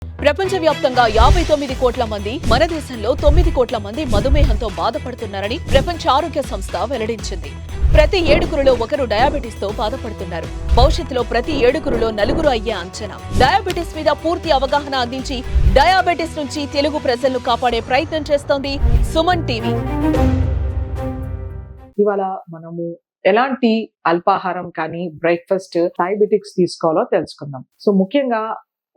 ప్రపంచవ్యాప్తంగా 59 కోట్ల మంది, మన దేశంలో 9 కోట్ల మంది మధుమేహంతో బాధపడుతున్నారని ప్రపంచ ఆరోగ్య సంస్థ వెల్లడించింది. ప్రతి 7గురిలో ఒకరు డయాబెటిస్ తో బాధపడుతున్నారు. భవిష్యత్తులో ప్రతి 7గురిలో 4 అయ్యే అంచనా. డయాబెటిస్ మీద పూర్తి అవగాహన అందించి డయాబెటిస్ నుంచి తెలుగు ప్రజలను కాపాడే ప్రయత్నం చేస్తోంది సుమన్ టీవీ. ఇవాళ మనము ఎలాంటి అల్పాహారం కానీ బ్రేక్ఫాస్ట్ డయాబెటిక్స్ తీసుకోవాలో తెలుసుకుందాం. సో ముఖ్యంగా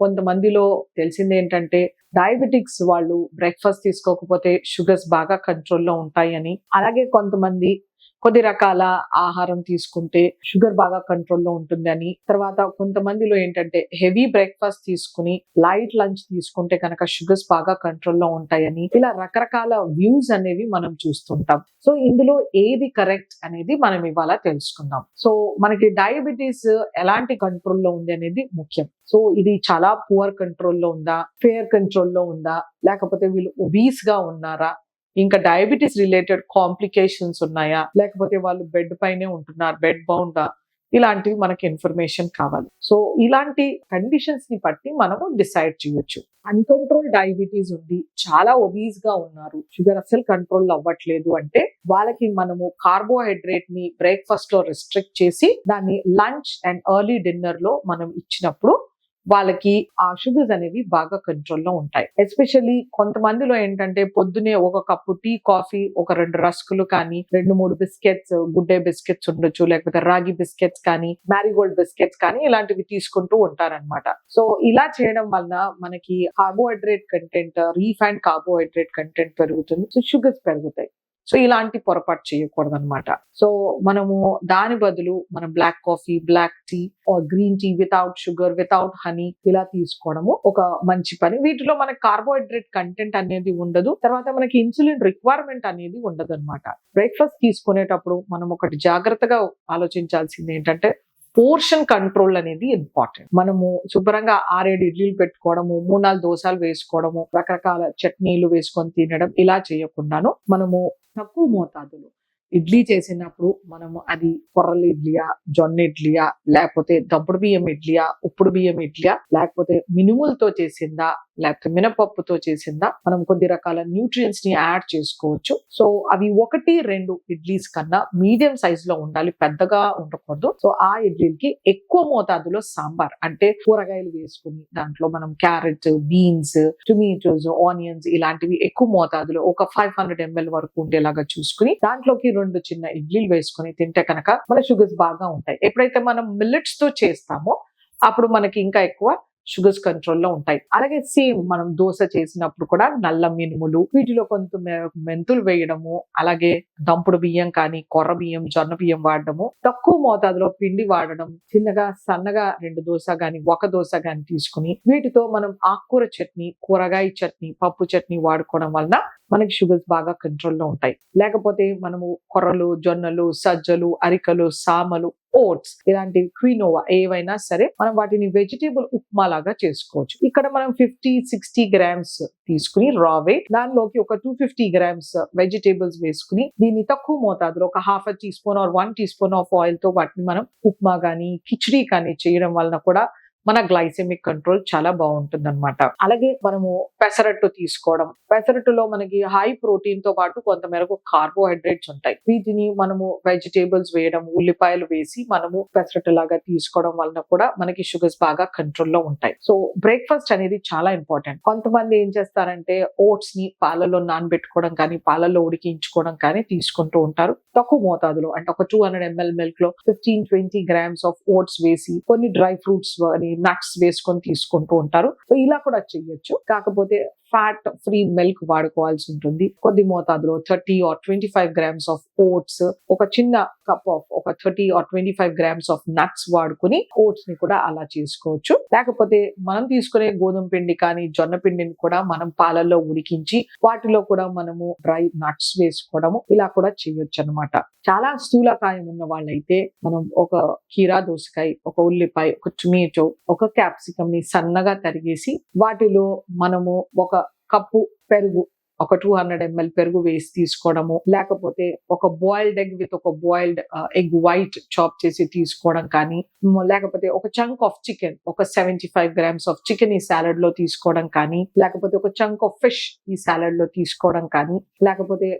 కొంతమందిలో తెలిసింది ఏంటంటే డయాబెటిక్స్ వాళ్ళు బ్రేక్ఫాస్ట్ తీసుకోకపోతే షుగర్స్ బాగా కంట్రోల్లో ఉంటాయని, అలాగే కొంతమంది కొద్ది రకాల ఆహారం తీసుకుంటే షుగర్ బాగా కంట్రోల్లో ఉంటుందని, తర్వాత కొంతమందిలో ఏంటంటే హెవీ బ్రేక్ఫాస్ట్ తీసుకుని లైట్ లంచ్ తీసుకుంటే కనుక షుగర్స్ బాగా కంట్రోల్లో ఉంటాయని, ఇలా రకరకాల వ్యూస్ అనేవి మనం చూస్తుంటాం. సో ఇందులో ఏది కరెక్ట్ అనేది మనం ఇవాళ తెలుసుకుందాం. సో మనకి డయాబెటీస్ ఎలాంటి కంట్రోల్లో ఉంది అనేది ముఖ్యం. సో ఇది చాలా పువర్ కంట్రోల్లో ఉందా, ఫేర్ కంట్రోల్లో ఉందా, లేకపోతే వీళ్ళు ఒబీస్ గా ఉన్నారా, ఇంకా డయాబెటీస్ రిలేటెడ్ కాంప్లికేషన్స్ ఉన్నాయా, లేకపోతే వాళ్ళు బెడ్ పైనే ఉంటున్నారు, బెడ్ బౌండా, ఇలాంటివి మనకి ఇన్ఫర్మేషన్ కావాలి. సో ఇలాంటి కండిషన్స్ ని బట్టి మనము డిసైడ్ చేయొచ్చు. అన్కంట్రోల్ డయాబెటీస్ ఉంది, చాలా ఒబీస్ గా ఉన్నారు, షుగర్ అసలు కంట్రోల్ అవ్వట్లేదు అంటే వాళ్ళకి మనము కార్బోహైడ్రేట్ ని బ్రేక్ఫాస్ట్ లో రెస్ట్రిక్ట్ చేసి దాన్ని లంచ్ అండ్ ఎర్లీ డిన్నర్ లో మనం ఇచ్చినప్పుడు వాళ్ళకి ఆ షుగర్స్ అనేవి బాగా కంట్రోల్లో ఉంటాయి. ఎస్పెషల్లీ కొంతమందిలో ఏంటంటే పొద్దునే ఒక కప్పు టీ, కాఫీ, ఒక 2 రస్కులు కానీ, 2-3 బిస్కెట్స్, గుడ్ డే బిస్కెట్స్ ఉండొచ్చు, లేకపోతే రాగి బిస్కెట్స్ కానీ, మ్యారీగోల్డ్ బిస్కెట్స్ కానీ, ఇలాంటివి తీసుకుంటూ ఉంటారనమాట. సో ఇలా చేయడం వలన మనకి carbohydrate content, refined carbohydrate content పెరుగుతుంది, సో షుగర్స్ పెరుగుతాయి. సో ఇలాంటి పొరపాటు చేయకూడదు అనమాట. సో మనము దాని బదులు మనం black coffee, black tea or green tea without sugar, without honey ఇలా తీసుకోవడము ఒక మంచి పని. వీటిలో మనకి కార్బోహైడ్రేట్ కంటెంట్ అనేది ఉండదు, తర్వాత మనకి ఇన్సులిన్ రిక్వైర్మెంట్ అనేది ఉండదు అనమాట. బ్రేక్ఫాస్ట్ తీసుకునేటప్పుడు మనం ఒకటి జాగ్రత్తగా ఆలోచించాల్సింది ఏంటంటే పోర్షన్ కంట్రోల్ అనేది ఇంపార్టెంట్. మనము శుభ్రంగా 6-7 ఇడ్లీలు పెట్టుకోవడము, 3-4 దోసలు వేసుకోవడము, రకరకాల చట్నీలు వేసుకొని తినడం ఇలా చేయకుండాను మనము తక్కువ మోతాదులో ఇడ్లీ చేసినప్పుడు మనము అది కొర్రల ఇడ్లీయా, జొన్న ఇడ్లీయా, లేకపోతే దంపుడు బియ్యం ఇడ్లీయా, ఉప్పుడు బియ్యం ఇడ్లీయా, లేకపోతే మినుములతో చేసిందా, లేకపోతే మినపప్పుతో చేసిందా, మనం కొద్ది రకాల న్యూట్రియన్స్ ని యాడ్ చేసుకోవచ్చు. సో అవి 1-2 ఇడ్లీస్ కన్నా మీడియం సైజ్ లో ఉండాలి, పెద్దగా ఉండకూడదు. సో ఆ ఇడ్లీకి ఎక్కువ మోతాదులో సాంబార్ అంటే కూరగాయలు వేసుకుని దాంట్లో మనం క్యారెట్, బీన్స్, టొమాటోస్, ఆనియన్స్ ఇలాంటివి ఎక్కువ మోతాదులో ఒక 500 ml వరకు ఉండేలాగా చూసుకుని దాంట్లోకి 2 చిన్న ఇడ్లీలు వేసుకుని తింటే కనుక మన షుగర్స్ బాగా ఉంటాయి. ఎప్పుడైతే మనం మిల్లెట్స్ తో చేస్తామో అప్పుడు మనకి ఇంకా ఎక్కువ షుగర్స్ కంట్రోల్లో ఉంటాయి. అలాగే సేమ్ మనం దోశ చేసినప్పుడు కూడా నల్ల మినుములు, వీటిలో కొంత మెంతులు వేయడము, అలాగే దంపుడు బియ్యం కానీ, కొర్ర బియ్యం, జొన్న బియ్యం వాడడము, తక్కువ మోతాదులో పిండి వాడడం, చిన్నగా సన్నగా 2 దోశ గాని, 1 దోశ గాని తీసుకుని వీటితో మనం ఆకుకూర చట్నీ, కూరగాయ చట్నీ, పప్పు చట్నీ వాడుకోవడం వలన మనకి షుగర్స్ బాగా కంట్రోల్లో ఉంటాయి. లేకపోతే మనము కొర్రలు, జొన్నలు, సజ్జలు, అరికలు, సామలు, ఓట్స్ ఇలాంటి క్వినోవా ఏవైనా సరే మనం వాటిని వెజిటేబుల్ ఉప్మా లాగా చేసుకోవచ్చు. ఇక్కడ మనం 50-60 గ్రామ్స్ తీసుకుని రా వెయిట్, దానిలోకి ఒక 250 గ్రామ్స్ వెజిటేబుల్స్ వేసుకుని దీన్ని తక్కువ మోతాదులో ఒక ½ teaspoon or 1 teaspoon of oil తో వాటిని మనం ఉప్మా కానీ, కిచిడీ కానీ చేయడం వలన కూడా మన గ్లైసెమిక్ కంట్రోల్ చాలా బాగుంటుంది అనమాట. అలాగే మనము పెసరట్టు తీసుకోవడం, పెసరట్టులో మనకి హై ప్రోటీన్ తో పాటు కొంతమేరకు కార్బోహైడ్రేట్స్ ఉంటాయి. వీటిని మనము వెజిటేబుల్స్ వేయడం, ఉల్లిపాయలు వేసి మనము పెసరట్టు లాగా తీసుకోవడం వలన కూడా మనకి షుగర్స్ బాగా కంట్రోల్లో ఉంటాయి. సో బ్రేక్ఫాస్ట్ అనేది చాలా ఇంపార్టెంట్. కొంతమంది ఏం చేస్తారంటే ఓట్స్ ని పాలలో నానబెట్టుకోవడం కానీ, పాలలో ఉడికించుకోవడం కానీ తీసుకుంటూ ఉంటారు. తక్కువ మోతాదులో అంటే ఒక 200 ml మిల్క్ లో 15-20 గ్రామ్స్ ఆఫ్ ఓట్స్ వేసి కొన్ని డ్రై ఫ్రూట్స్ నట్స్ వేసుకొని తీసుకుంటూ ఉంటారు. సో ఇలా కూడా చెయ్యొచ్చు. కాకపోతే ఫ్యాట్ ఫ్రీ మిల్క్ వాడుకోవాల్సి ఉంటుంది. కొద్ది మోతాదులో 30 or 25 గ్రామ్స్ ఆఫ్ ఓట్స్, ఒక చిన్న కప్ ఆఫ్ ఒక 30 or 25 గ్రామ్స్ ఆఫ్ నట్స్ వాడుకుని ఓట్స్ ని కూడా అలా చేసుకోవచ్చు. లేకపోతే మనం తీసుకునే గోధుమ పిండి కానీ, జొన్న పిండిని కూడా మనం పాలల్లో ఉడికించి వాటిలో కూడా మనము డ్రై నట్స్ వేసుకోవడము ఇలా కూడా చేయొచ్చు అనమాట. చాలా స్థూలకాయం ఉన్న వాళ్ళైతే మనం ఒక కీరా దోసకాయ, ఒక ఉల్లిపాయ, ఒక టొమాటో, ఒక క్యాప్సికమ్ ని సన్నగా తరిగేసి వాటిలో మనము ఒక కప్పు పెరుగు ఒక 200 ml పెరుగు వేసి తీసుకోవడము, లేకపోతే ఒక బాయిల్డ్ ఎగ్ విత్ ఒక బాయిల్డ్ ఎగ్ వైట్ చాప్ చేసి తీసుకోవడం కానీ, లేకపోతే ఒక చంక్ ఆఫ్ చికెన్, ఒక 75 grams ఆఫ్ చికెన్ ఈ సాలడ్ లో తీసుకోవడం కానీ, లేకపోతే ఒక చంక్ ఆఫ్ ఫిష్ ఈ సాలడ్ లో తీసుకోవడం కానీ, లేకపోతే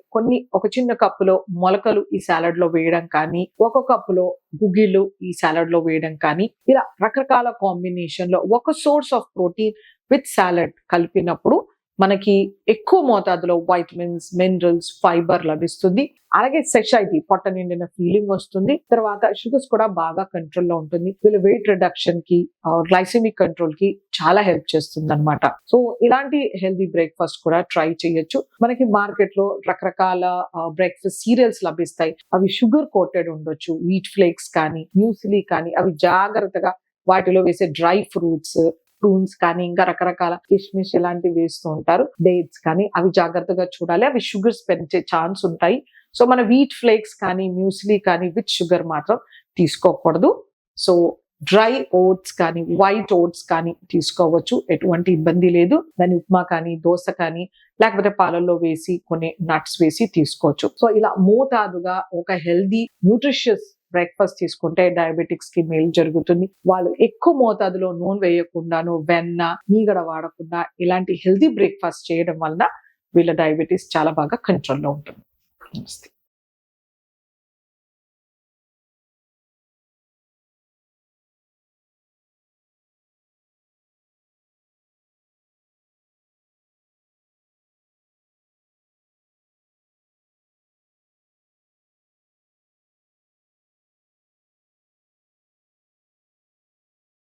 ఒక చిన్న కప్పులో మొలకలు ఈ సాలడ్ లో వేయడం కానీ, ఒక కప్పులో గుగ్గిళ్ళు ఈ సాలడ్ లో వేయడం కానీ, ఇలా రకరకాల కాంబినేషన్ లో ఒక source of protein with salad కలిపినప్పుడు మనకి ఎక్కువ మోతాదులో వైటమిన్స్, మినరల్స్, ఫైబర్ లభిస్తుంది. అలాగే సెషైటీ, పొట్ట నిండిన ఫీలింగ్ వస్తుంది. తర్వాత షుగర్స్ కూడా బాగా కంట్రోల్లో ఉంటుంది. వీళ్ళు వెయిట్ రిడక్షన్ కి, గ్లైసెమిక్ కంట్రోల్ కి చాలా హెల్ప్ చేస్తుంది అనమాట. సో ఇలాంటి హెల్దీ బ్రేక్ఫాస్ట్ కూడా ట్రై చేయొచ్చు. మనకి మార్కెట్ లో రకరకాల బ్రేక్ఫాస్ట్ సీరియల్స్ లభిస్తాయి. అవి షుగర్ కోటెడ్ ఉండొచ్చు, వీట్ ఫ్లేక్స్ కానీ, మ్యూస్లీ కానీ, అవి జాగ్రత్తగా వాటిలో వేసే డ్రై ప్రూన్స్ కానీ, ఇంకా రకరకాల కిష్మిష్ ఇలాంటివి వేస్తూ ఉంటారు, డేట్స్ కానీ, అవి జాగ్రత్తగా చూడాలి. అవి షుగర్స్ పెంచే ఛాన్స్ ఉంటాయి. సో మన వీట్ ఫ్లేక్స్ కానీ, మ్యూస్లీ కానీ విత్ షుగర్ మాత్రం తీసుకోకూడదు. సో డ్రై ఓట్స్ కానీ, వైట్ ఓట్స్ కానీ తీసుకోవచ్చు, ఎటువంటి ఇబ్బంది లేదు. దాని ఉప్మా కానీ, దోశ కానీ, లేకపోతే పాలల్లో వేసి కొన్ని నట్స్ వేసి తీసుకోవచ్చు. సో ఇలా మోతాదుగా ఒక హెల్దీ న్యూట్రిషియస్ బ్రేక్ఫాస్ట్ తీసుకుంటే డయాబెటిక్స్ కి మేలు జరుగుతుంది. వాళ్ళు ఎక్కువ మోతాదులో నూనె వేయకుండాను, వెన్న, మీగడ వాడకుండా ఇలాంటి హెల్దీ బ్రేక్ఫాస్ట్ చేయడం వలన వీళ్ళ డయాబెటీస్ చాలా బాగా కంట్రోల్లో ఉంటుంది. నమస్తే.